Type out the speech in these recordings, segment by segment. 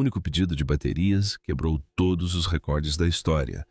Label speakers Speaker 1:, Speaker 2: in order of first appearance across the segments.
Speaker 1: único pedido de baterias quebrou todos os recordes da história,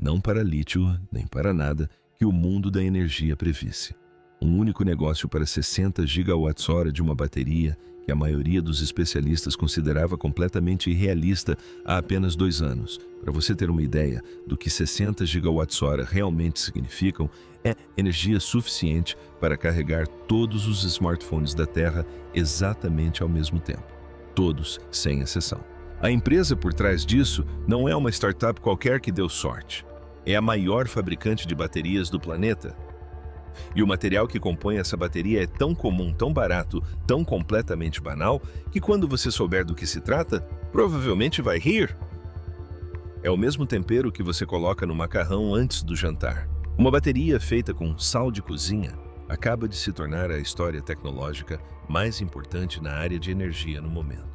Speaker 1: não para lítio nem para nada que o mundo da energia previsse. Um único negócio para 60 gigawatts-hora de uma bateria que a maioria dos especialistas considerava completamente irrealista há apenas 2 anos. Para você ter uma ideia do que 60 gigawatts-hora realmente significam, é energia suficiente para carregar todos os smartphones da Terra exatamente ao mesmo tempo. Todos, sem exceção. A empresa por trás disso não é uma startup qualquer que deu sorte. É a maior fabricante de baterias do planeta. E o material que compõe essa bateria é tão comum, tão barato, tão completamente banal, que quando você souber do que se trata, provavelmente vai rir. É o mesmo tempero que você coloca no macarrão antes do jantar. Uma bateria feita com sal de cozinha acaba de se tornar a história tecnológica mais importante na área de energia no momento.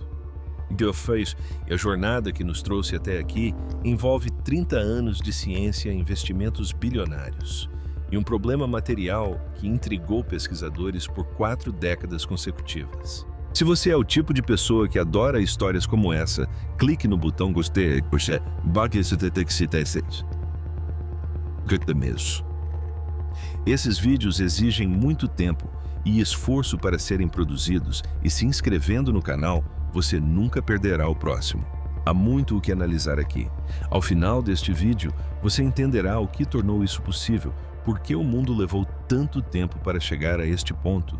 Speaker 1: Geofaz e a jornada que nos trouxe até aqui envolve 30 anos de ciência e investimentos bilionários. E um problema material que intrigou pesquisadores por 4 décadas consecutivas. Se você é o tipo de pessoa que adora histórias como essa, clique no botão gostei, Esses vídeos exigem muito tempo e esforço para serem produzidos, e se inscrevendo no canal, você nunca perderá o próximo. Há muito o que analisar aqui. Ao final deste vídeo, você entenderá o que tornou isso possível, por que o mundo levou tanto tempo para chegar a este ponto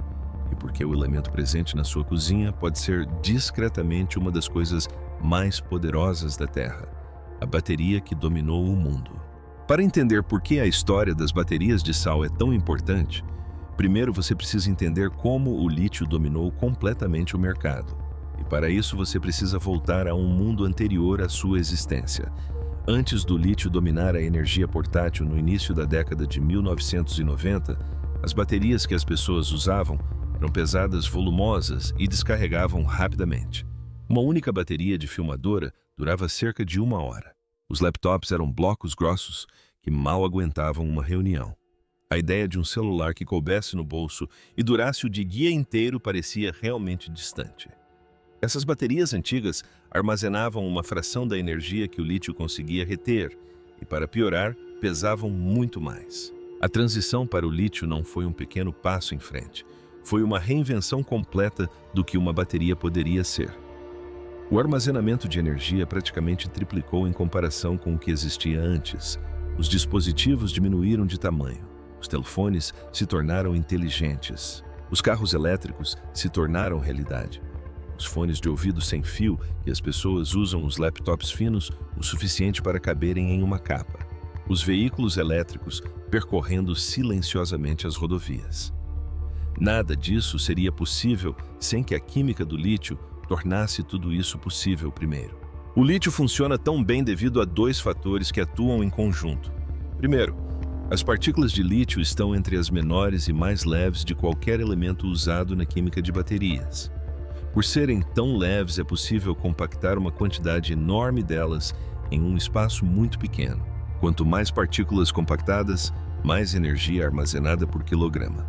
Speaker 1: e por que o elemento presente na sua cozinha pode ser discretamente uma das coisas mais poderosas da Terra, a bateria que dominou o mundo. Para entender por que a história das baterias de sal é tão importante, primeiro você precisa entender como o lítio dominou completamente o mercado. E para isso você precisa voltar a um mundo anterior à sua existência. Antes do lítio dominar a energia portátil no início da década de 1990, as baterias que as pessoas usavam eram pesadas, volumosas e descarregavam rapidamente. Uma única bateria de filmadora durava cerca de 1 hora. Os laptops eram blocos grossos que mal aguentavam uma reunião. A ideia de um celular que coubesse no bolso e durasse o dia inteiro parecia realmente distante. Essas baterias antigas armazenavam uma fração da energia que o lítio conseguia reter e, para piorar, pesavam muito mais. A transição para o lítio não foi um pequeno passo em frente, foi uma reinvenção completa do que uma bateria poderia ser. O armazenamento de energia praticamente triplicou em comparação com o que existia antes. Os dispositivos diminuíram de tamanho, os telefones se tornaram inteligentes, os carros elétricos se tornaram realidade. Os fones de ouvido sem fio que as pessoas usam os laptops finos o suficiente para caberem em uma capa. Os veículos elétricos percorrendo silenciosamente as rodovias. Nada disso seria possível sem que a química do lítio tornasse tudo isso possível primeiro. O lítio funciona tão bem devido a 2 fatores que atuam em conjunto. Primeiro, as partículas de lítio estão entre as menores e mais leves de qualquer elemento usado na química de baterias. Por serem tão leves, é possível compactar uma quantidade enorme delas em um espaço muito pequeno. Quanto mais partículas compactadas, mais energia armazenada por quilograma.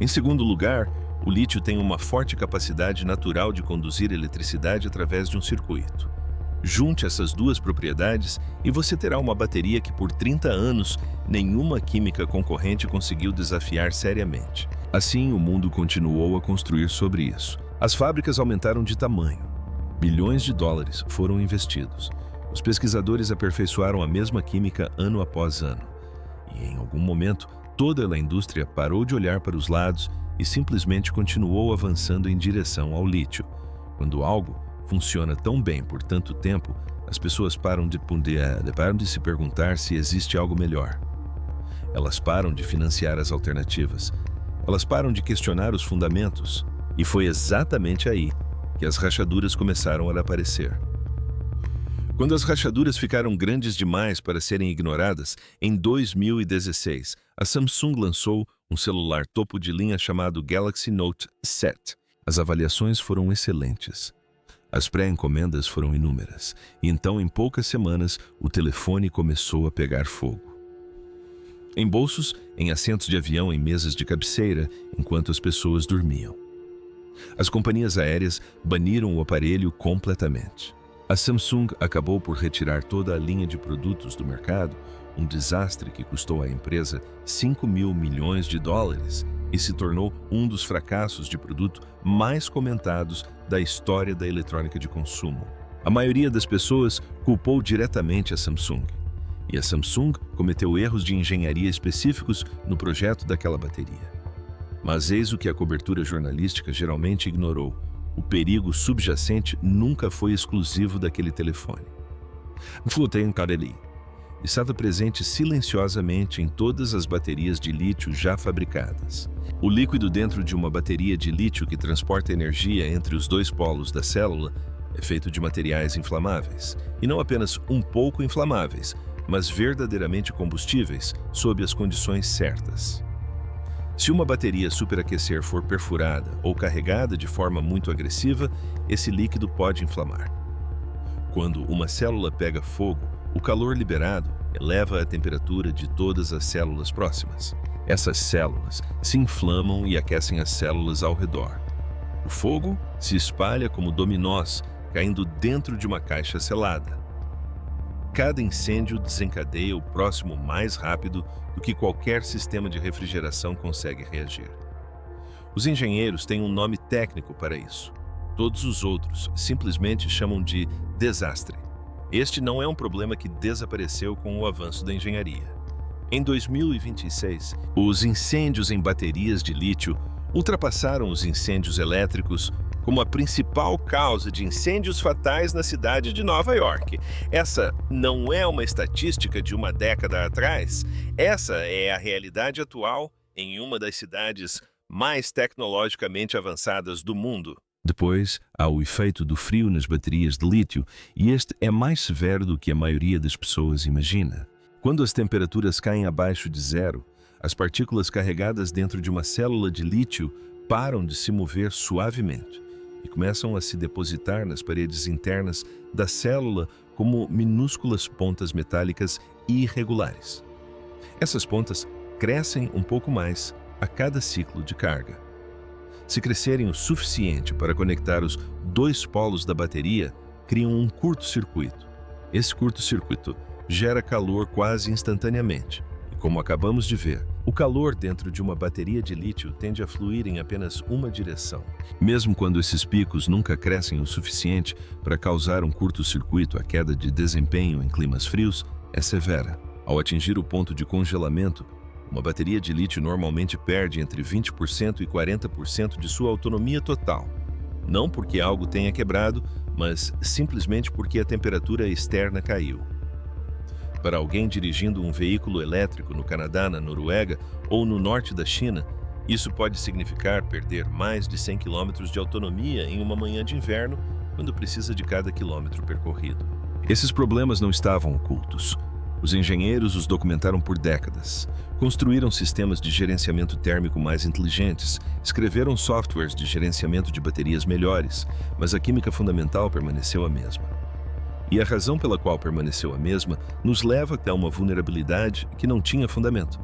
Speaker 1: Em segundo lugar, o lítio tem uma forte capacidade natural de conduzir eletricidade através de um circuito. Junte essas 2 propriedades e você terá uma bateria que por 30 anos nenhuma química concorrente conseguiu desafiar seriamente. Assim, o mundo continuou a construir sobre isso. As fábricas aumentaram de tamanho. Bilhões de dólares foram investidos. Os pesquisadores aperfeiçoaram a mesma química ano após ano. E em algum momento, toda a indústria parou de olhar para os lados e simplesmente continuou avançando em direção ao lítio. Quando algo funciona tão bem por tanto tempo, as pessoas param de se perguntar se existe algo melhor. Elas param de financiar as alternativas. Elas param de questionar os fundamentos. E foi exatamente aí que as rachaduras começaram a aparecer. Quando as rachaduras ficaram grandes demais para serem ignoradas, em 2016, a Samsung lançou um celular topo de linha chamado Galaxy Note 7. As avaliações foram excelentes. As pré-encomendas foram inúmeras, e então em poucas semanas o telefone começou a pegar fogo. Em bolsos, em assentos de avião, em mesas de cabeceira, enquanto as pessoas dormiam. As companhias aéreas baniram o aparelho completamente. A Samsung acabou por retirar toda a linha de produtos do mercado, um desastre que custou à empresa 5 mil milhões de dólares e se tornou um dos fracassos de produto mais comentados da história da eletrônica de consumo. A maioria das pessoas culpou diretamente a Samsung. E a Samsung cometeu erros de engenharia específicos no projeto daquela bateria. Mas eis o que a cobertura jornalística geralmente ignorou: o perigo subjacente nunca foi exclusivo daquele telefone. Futenkareli estava presente silenciosamente em todas as baterias de lítio já fabricadas. O líquido dentro de uma bateria de lítio que transporta energia entre os dois polos da célula é feito de materiais inflamáveis, e não apenas um pouco inflamáveis, mas verdadeiramente combustíveis sob as condições certas. Se uma bateria superaquecer for perfurada ou carregada de forma muito agressiva, esse líquido pode inflamar. Quando uma célula pega fogo, o calor liberado eleva a temperatura de todas as células próximas. Essas células se inflamam e aquecem as células ao redor. O fogo se espalha como dominós, caindo dentro de uma caixa selada. Cada incêndio desencadeia o próximo mais rápido do que qualquer sistema de refrigeração consegue reagir. Os engenheiros têm um nome técnico para isso. Todos os outros simplesmente chamam de desastre. Este não é um problema que desapareceu com o avanço da engenharia. Em 2026, os incêndios em baterias de lítio ultrapassaram os incêndios elétricos como a principal causa de incêndios fatais na cidade de Nova York. Essa não é uma estatística de uma década atrás. Essa é a realidade atual em uma das cidades mais tecnologicamente avançadas do mundo. Depois, há o efeito do frio nas baterias de lítio, e este é mais severo do que a maioria das pessoas imagina. Quando as temperaturas caem abaixo de zero, as partículas carregadas dentro de uma célula de lítio param de se mover suavemente e começam a se depositar nas paredes internas da célula como minúsculas pontas metálicas irregulares. Essas pontas crescem um pouco mais a cada ciclo de carga. Se crescerem o suficiente para conectar os dois polos da bateria, criam um curto-circuito. Esse curto-circuito gera calor quase instantaneamente. E como acabamos de ver, o calor dentro de uma bateria de lítio tende a fluir em apenas uma direção. Mesmo quando esses picos nunca crescem o suficiente para causar um curto-circuito, a queda de desempenho em climas frios é severa. Ao atingir o ponto de congelamento, uma bateria de lítio normalmente perde entre 20% e 40% de sua autonomia total. Não porque algo tenha quebrado, mas simplesmente porque a temperatura externa caiu. Para alguém dirigindo um veículo elétrico no Canadá, na Noruega ou no norte da China, isso pode significar perder mais de 100 km de autonomia em uma manhã de inverno, quando precisa de cada quilômetro percorrido. Esses problemas não estavam ocultos. Os engenheiros os documentaram por décadas. Construíram sistemas de gerenciamento térmico mais inteligentes, escreveram softwares de gerenciamento de baterias melhores, mas a química fundamental permaneceu a mesma. E a razão pela qual permaneceu a mesma nos leva até uma vulnerabilidade que não tinha fundamento.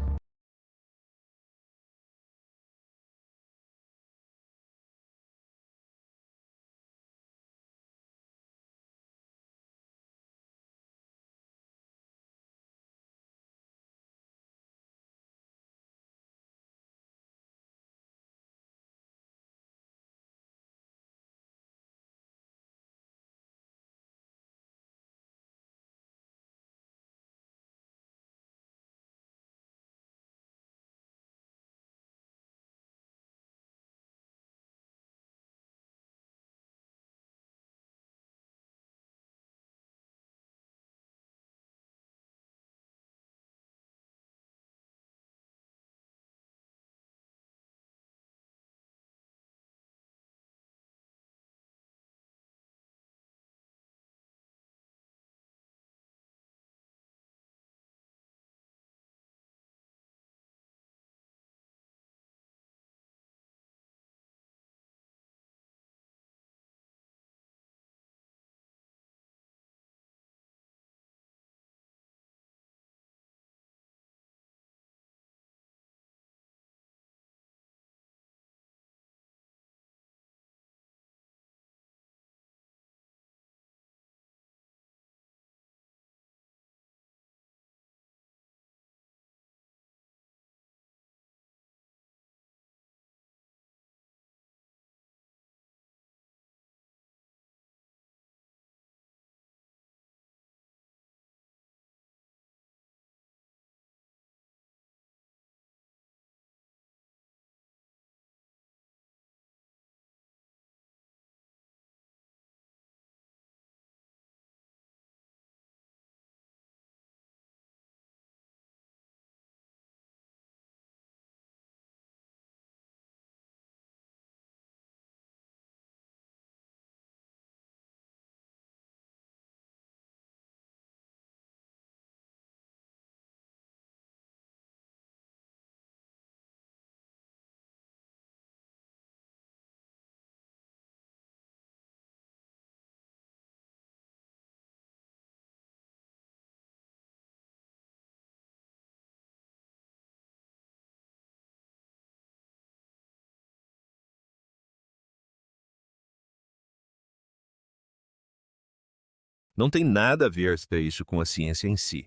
Speaker 1: Não tem nada a ver isso com a ciência em si.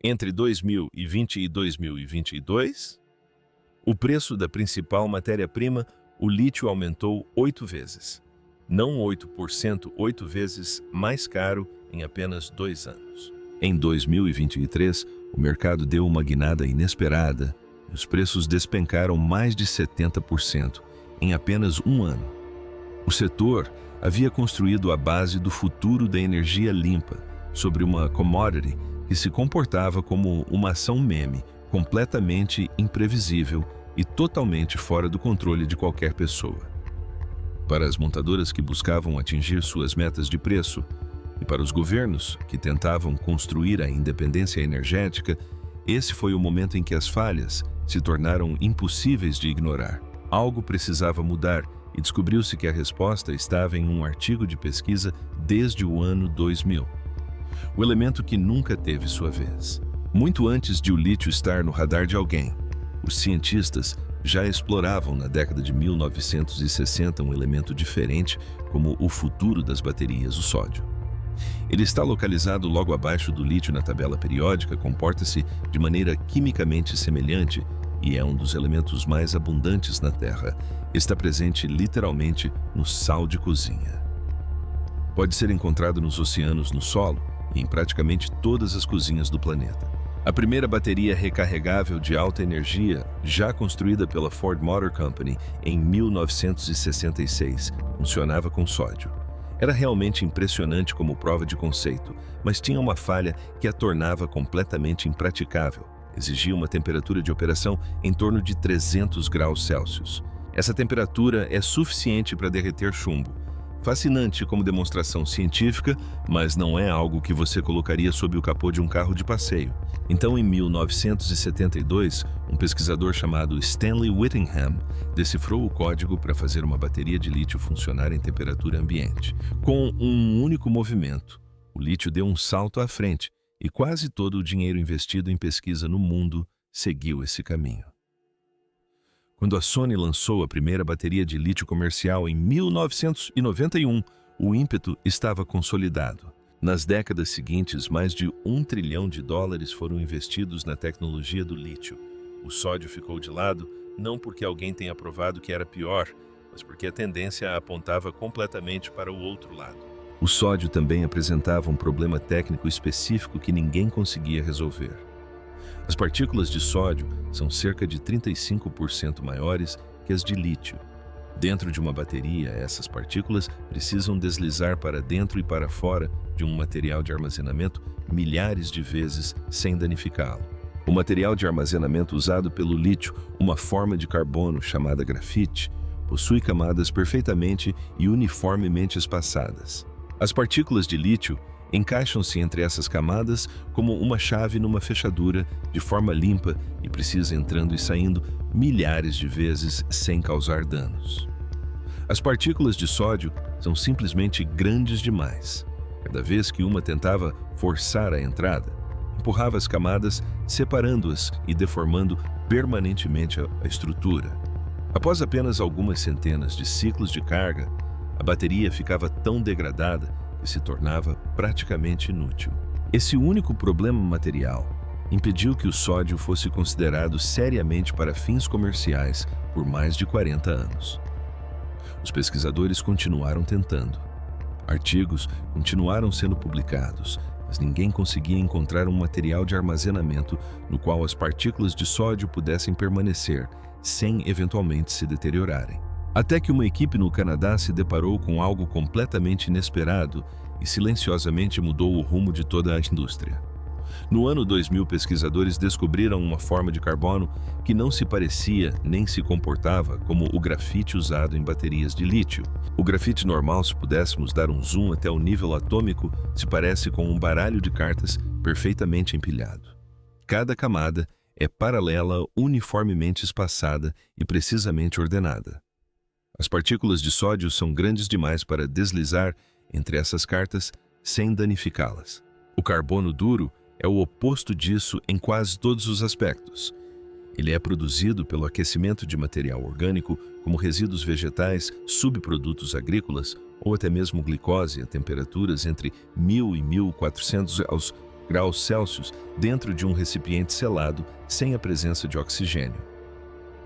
Speaker 1: Entre 2020 e 2022, o preço da principal matéria-prima, o lítio, aumentou 8 vezes. Não 8%, 8 vezes mais caro em apenas 2 anos. Em 2023, o mercado deu uma guinada inesperada e os preços despencaram mais de 70% em apenas um ano. O setor havia construído a base do futuro da energia limpa sobre uma commodity que se comportava como uma ação meme, completamente imprevisível e totalmente fora do controle de qualquer pessoa. Para as montadoras que buscavam atingir suas metas de preço e para os governos que tentavam construir a independência energética, esse foi o momento em que as falhas se tornaram impossíveis de ignorar. Algo precisava mudar e descobriu-se que a resposta estava em um artigo de pesquisa desde o ano 2000. O elemento que nunca teve sua vez. Muito antes de o lítio estar no radar de alguém, os cientistas já exploravam na década de 1960 um elemento diferente como o futuro das baterias, o sódio. Ele está localizado logo abaixo do lítio na tabela periódica, comporta-se de maneira quimicamente semelhante e é um dos elementos mais abundantes na Terra. Está presente literalmente no sal de cozinha. Pode ser encontrado nos oceanos, no solo e em praticamente todas as cozinhas do planeta. A primeira bateria recarregável de alta energia, já construída pela Ford Motor Company em 1966, funcionava com sódio. Era realmente impressionante como prova de conceito, mas tinha uma falha que a tornava completamente impraticável. Exigia uma temperatura de operação em torno de 300 graus Celsius. Essa temperatura é suficiente para derreter chumbo. Fascinante como demonstração científica, mas não é algo que você colocaria sob o capô de um carro de passeio. Então, em 1972, um pesquisador chamado Stanley Whittingham decifrou o código para fazer uma bateria de lítio funcionar em temperatura ambiente. Com um único movimento, o lítio deu um salto à frente e quase todo o dinheiro investido em pesquisa no mundo seguiu esse caminho. Quando a Sony lançou a primeira bateria de lítio comercial em 1991, o ímpeto estava consolidado. Nas décadas seguintes, mais de $1 trilhão foram investidos na tecnologia do lítio. O sódio ficou de lado, não porque alguém tenha provado que era pior, mas porque a tendência apontava completamente para o outro lado. O sódio também apresentava um problema técnico específico que ninguém conseguia resolver. As partículas de sódio são cerca de 35% maiores que as de lítio. Dentro de uma bateria, essas partículas precisam deslizar para dentro e para fora de um material de armazenamento milhares de vezes sem danificá-lo. O material de armazenamento usado pelo lítio, uma forma de carbono chamada grafite, possui camadas perfeitamente e uniformemente espaçadas. As partículas de lítio encaixam-se entre essas camadas como uma chave numa fechadura de forma limpa e precisa entrando e saindo milhares de vezes sem causar danos. As partículas de sódio são simplesmente grandes demais. Cada vez que uma tentava forçar a entrada, empurrava as camadas, separando-as e deformando permanentemente a estrutura. Após apenas algumas centenas de ciclos de carga, a bateria ficava tão degradada que se tornava praticamente inútil. Esse único problema material impediu que o sódio fosse considerado seriamente para fins comerciais por mais de 40 anos. Os pesquisadores continuaram tentando. Artigos continuaram sendo publicados, mas ninguém conseguia encontrar um material de armazenamento no qual as partículas de sódio pudessem permanecer, sem eventualmente se deteriorarem. Até que uma equipe no Canadá se deparou com algo completamente inesperado e silenciosamente mudou o rumo de toda a indústria. No ano 2000, pesquisadores descobriram uma forma de carbono que não se parecia nem se comportava como o grafite usado em baterias de lítio. O grafite normal, se pudéssemos dar um zoom até o nível atômico, se parece com um baralho de cartas perfeitamente empilhado. Cada camada é paralela, uniformemente espaçada e precisamente ordenada. As partículas de sódio são grandes demais para deslizar entre essas cartas sem danificá-las. O carbono duro é o oposto disso em quase todos os aspectos. Ele é produzido pelo aquecimento de material orgânico como resíduos vegetais, subprodutos agrícolas ou até mesmo glicose a temperaturas entre 1000 e 1400 graus Celsius dentro de um recipiente selado sem a presença de oxigênio.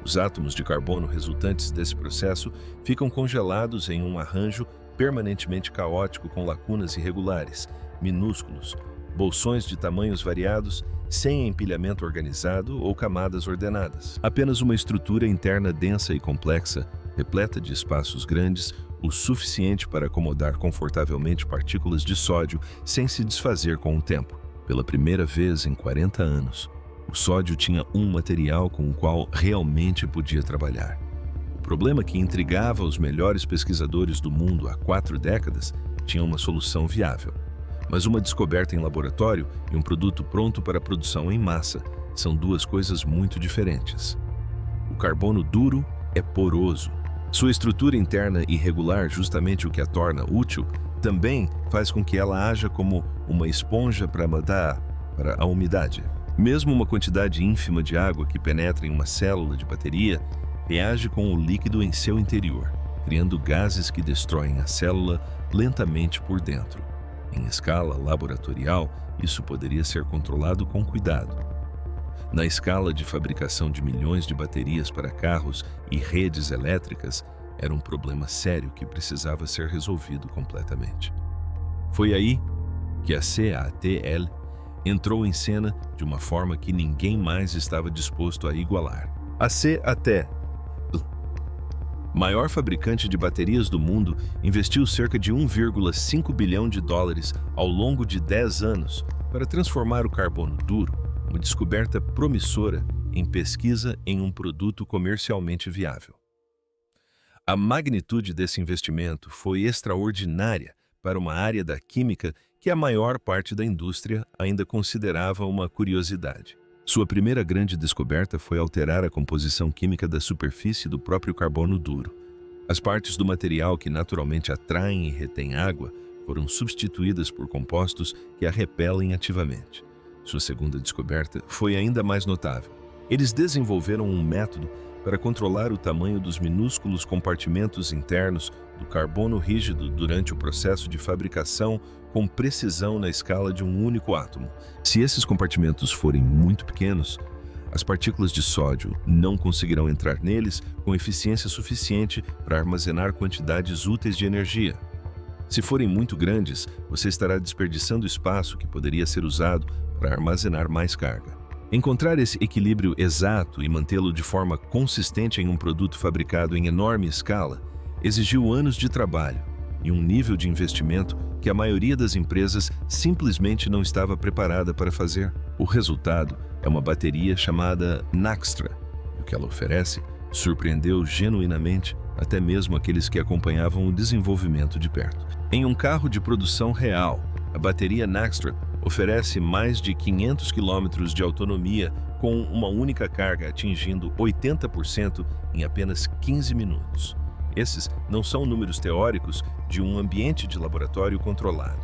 Speaker 1: Os átomos de carbono resultantes desse processo ficam congelados em um arranjo permanentemente caótico com lacunas irregulares, minúsculos, bolsões de tamanhos variados, sem empilhamento organizado ou camadas ordenadas. Apenas uma estrutura interna densa e complexa, repleta de espaços grandes, o suficiente para acomodar confortavelmente partículas de sódio sem se desfazer com o tempo. Pela primeira vez em 40 anos, o sódio tinha um material com o qual realmente podia trabalhar. O problema que intrigava os melhores pesquisadores do mundo há 4 décadas tinha uma solução viável. Mas uma descoberta em laboratório e um produto pronto para produção em massa são duas coisas muito diferentes. O carbono duro é poroso. Sua estrutura interna irregular, justamente o que a torna útil, também faz com que ela haja como uma esponja para a umidade. Mesmo uma quantidade ínfima de água que penetra em uma célula de bateria reage com o líquido em seu interior, criando gases que destroem a célula lentamente por dentro. Em escala laboratorial, isso poderia ser controlado com cuidado. Na escala de fabricação de milhões de baterias para carros e redes elétricas, era um problema sério que precisava ser resolvido completamente. Foi aí que a CATL entrou em cena de uma forma que ninguém mais estava disposto a igualar. A CATL, maior fabricante de baterias do mundo, investiu cerca de 1,5 bilhão de dólares ao longo de 10 anos para transformar o carbono duro, uma descoberta promissora, em pesquisa em um produto comercialmente viável. A magnitude desse investimento foi extraordinária para uma área da química que a maior parte da indústria ainda considerava uma curiosidade. Sua primeira grande descoberta foi alterar a composição química da superfície do próprio carbono duro. As partes do material que naturalmente atraem e retêm água foram substituídas por compostos que a repelem ativamente. Sua segunda descoberta foi ainda mais notável. Eles desenvolveram um método para controlar o tamanho dos minúsculos compartimentos internos do carbono rígido durante o processo de fabricação com precisão na escala de um único átomo. Se esses compartimentos forem muito pequenos, as partículas de sódio não conseguirão entrar neles com eficiência suficiente para armazenar quantidades úteis de energia. Se forem muito grandes, você estará desperdiçando espaço que poderia ser usado para armazenar mais carga. Encontrar esse equilíbrio exato e mantê-lo de forma consistente em um produto fabricado em enorme escala exigiu anos de trabalho e um nível de investimento que a maioria das empresas simplesmente não estava preparada para fazer. O resultado é uma bateria chamada Naxtra. O que ela oferece surpreendeu genuinamente até mesmo aqueles que acompanhavam o desenvolvimento de perto. Em um carro de produção real, a bateria Naxtra oferece mais de 500 km de autonomia com uma única carga atingindo 80% em apenas 15 minutos. Esses não são números teóricos de um ambiente de laboratório controlado.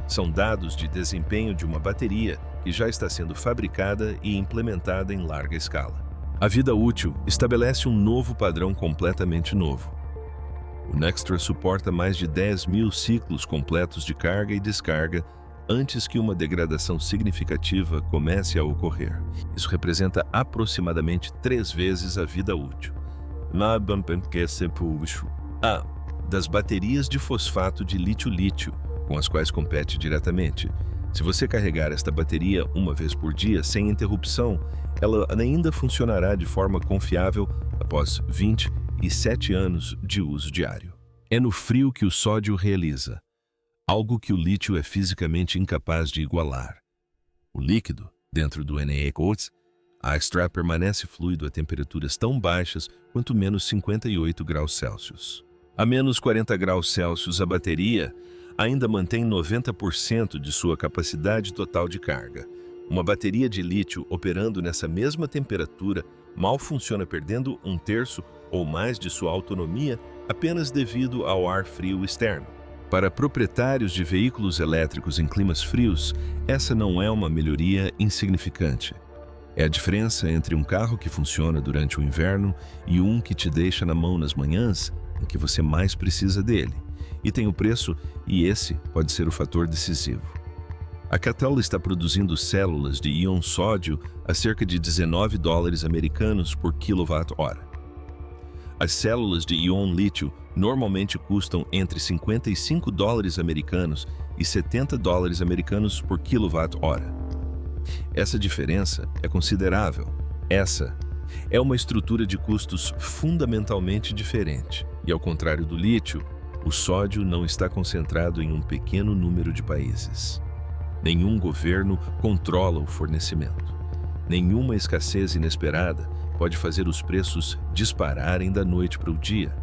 Speaker 1: São dados de desempenho de uma bateria que já está sendo fabricada e implementada em larga escala. A vida útil estabelece um novo padrão completamente novo. O Naxtra suporta mais de 10.000 ciclos completos de carga e descarga antes que uma degradação significativa comece a ocorrer. Isso representa aproximadamente 3 vezes a vida útil das baterias de fosfato de lítio-lítio, com as quais compete diretamente. Se você carregar esta bateria uma vez por dia, sem interrupção, ela ainda funcionará de forma confiável após 27 anos de uso diário. É no frio que o sódio realiza, algo que o lítio é fisicamente incapaz de igualar. O líquido, dentro do NaOH, a extra permanece fluido a temperaturas tão baixas quanto menos 58 graus Celsius. A menos 40 graus Celsius, a bateria ainda mantém 90% de sua capacidade total de carga. Uma bateria de lítio operando nessa mesma temperatura mal funciona, perdendo 1/3 ou mais de sua autonomia apenas devido ao ar frio externo. Para proprietários de veículos elétricos em climas frios, essa não é uma melhoria insignificante. É a diferença entre um carro que funciona durante o inverno e um que te deixa na mão nas manhãs em que você mais precisa dele. E tem o preço, e esse pode ser o fator decisivo. A Catel está produzindo células de íon sódio a cerca de $19 americanos por quilowatt-hora. As células de íon lítio normalmente custam entre $55 americanos e $70 americanos por quilowatt-hora. Essa diferença é considerável. Essa é uma estrutura de custos fundamentalmente diferente. E ao contrário do lítio, o sódio não está concentrado em um pequeno número de países. Nenhum governo controla o fornecimento. Nenhuma escassez inesperada pode fazer os preços dispararem da noite para o dia.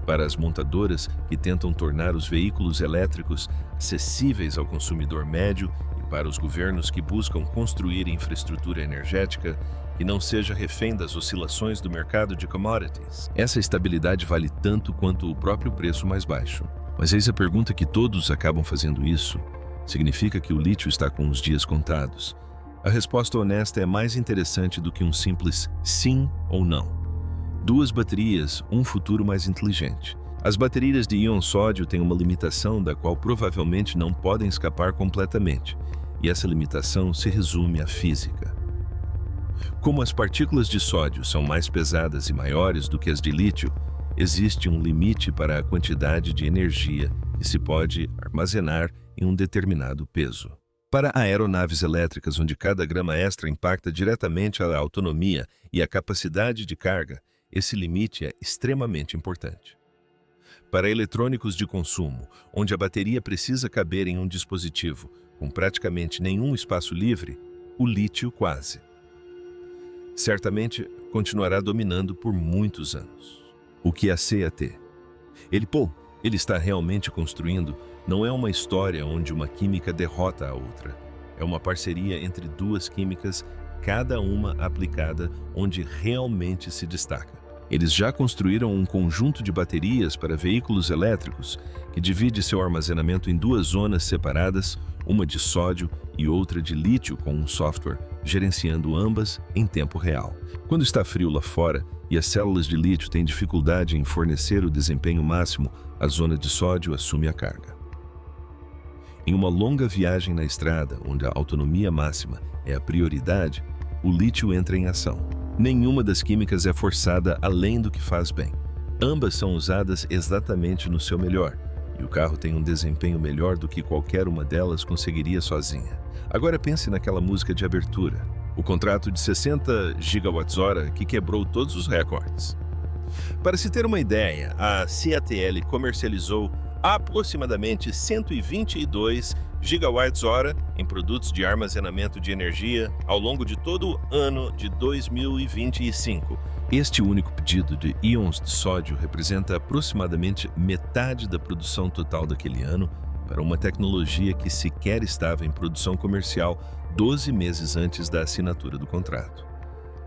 Speaker 1: Para as montadoras que tentam tornar os veículos elétricos acessíveis ao consumidor médio e para os governos que buscam construir infraestrutura energética que não seja refém das oscilações do mercado de commodities. Essa estabilidade vale tanto quanto o próprio preço mais baixo. Mas eis a pergunta que todos acabam fazendo isso. Significa que o lítio está com os dias contados? A resposta honesta é mais interessante do que um simples sim ou não. Duas baterias, um futuro mais inteligente. As baterias de íon sódio têm uma limitação da qual provavelmente não podem escapar completamente, e essa limitação se resume à física. Como as partículas de sódio são mais pesadas e maiores do que as de lítio, existe um limite para a quantidade de energia que se pode armazenar em um determinado peso. Para aeronaves elétricas, onde cada grama extra impacta diretamente a autonomia e a capacidade de carga, esse limite é extremamente importante. Para eletrônicos de consumo, onde a bateria precisa caber em um dispositivo com praticamente nenhum espaço livre, o lítio quase. Certamente continuará dominando por muitos anos. O que a CAT? Ele está realmente construindo. Não é uma história onde uma química derrota a outra. É uma parceria entre duas químicas, cada uma aplicada onde realmente se destaca. Eles já construíram um conjunto de baterias para veículos elétricos que divide seu armazenamento em duas zonas separadas, uma de sódio e outra de lítio com um software, gerenciando ambas em tempo real. Quando está frio lá fora e as células de lítio têm dificuldade em fornecer o desempenho máximo, a zona de sódio assume a carga. Em uma longa viagem na estrada, onde a autonomia máxima é a prioridade, o lítio entra em ação. Nenhuma das químicas é forçada além do que faz bem. Ambas são usadas exatamente no seu melhor, e o carro tem um desempenho melhor do que qualquer uma delas conseguiria sozinha. Agora pense naquela música de abertura, o contrato de 60 gigawatts-hora que quebrou todos os recordes. Para se ter uma ideia, a CATL comercializou aproximadamente 122 gigawatts-hora em produtos de armazenamento de energia ao longo de todo o ano de 2025. Este único pedido de íons de sódio representa aproximadamente metade da produção total daquele ano para uma tecnologia que sequer estava em produção comercial 12 meses antes da assinatura do contrato.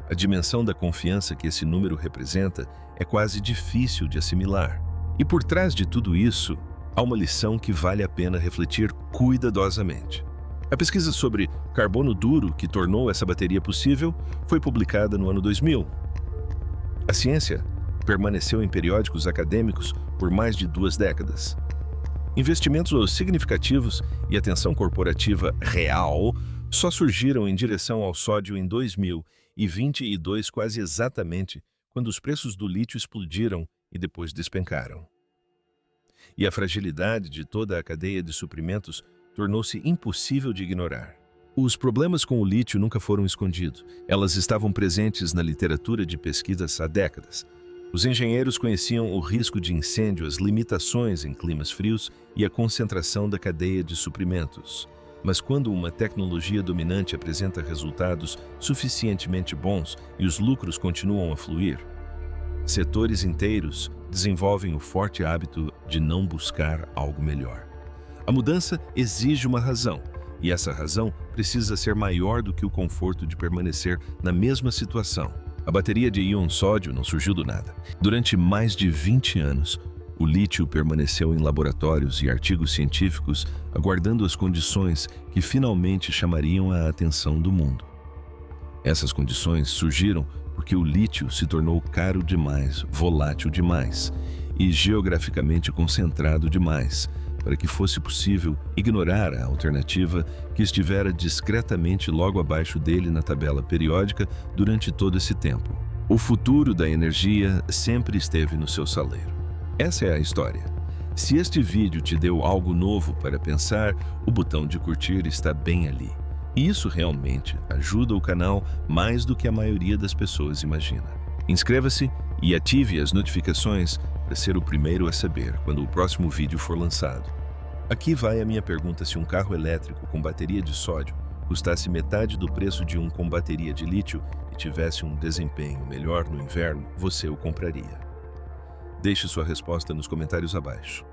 Speaker 1: A dimensão da confiança que esse número representa é quase difícil de assimilar. E por trás de tudo isso, há uma lição que vale a pena refletir cuidadosamente. A pesquisa sobre carbono duro que tornou essa bateria possível foi publicada no ano 2000. A ciência permaneceu em periódicos acadêmicos por mais de 2 décadas. Investimentos significativos e atenção corporativa real só surgiram em direção ao sódio em 2022, quase exatamente quando os preços do lítio explodiram e depois despencaram. E a fragilidade de toda a cadeia de suprimentos tornou-se impossível de ignorar. Os problemas com o lítio nunca foram escondidos. Elas estavam presentes na literatura de pesquisas há décadas. Os engenheiros conheciam o risco de incêndio, as limitações em climas frios e a concentração da cadeia de suprimentos. Mas quando uma tecnologia dominante apresenta resultados suficientemente bons e os lucros continuam a fluir, setores inteiros desenvolvem o forte hábito de não buscar algo melhor. A mudança exige uma razão, e essa razão precisa ser maior do que o conforto de permanecer na mesma situação. A bateria de íon sódio não surgiu do nada. Durante mais de 20 anos, o lítio permaneceu em laboratórios e artigos científicos, aguardando as condições que finalmente chamariam a atenção do mundo. Essas condições surgiram porque o lítio se tornou caro demais, volátil demais e geograficamente concentrado demais, para que fosse possível ignorar a alternativa que estivera discretamente logo abaixo dele na tabela periódica durante todo esse tempo. O futuro da energia sempre esteve no seu saleiro. Essa é a história. Se este vídeo te deu algo novo para pensar, o botão de curtir está bem ali. E isso realmente ajuda o canal mais do que a maioria das pessoas imagina. Inscreva-se e ative as notificações para ser o primeiro a saber quando o próximo vídeo for lançado. Aqui vai a minha pergunta: se um carro elétrico com bateria de sódio custasse metade do preço de um com bateria de lítio e tivesse um desempenho melhor no inverno, você o compraria? Deixe sua resposta nos comentários abaixo.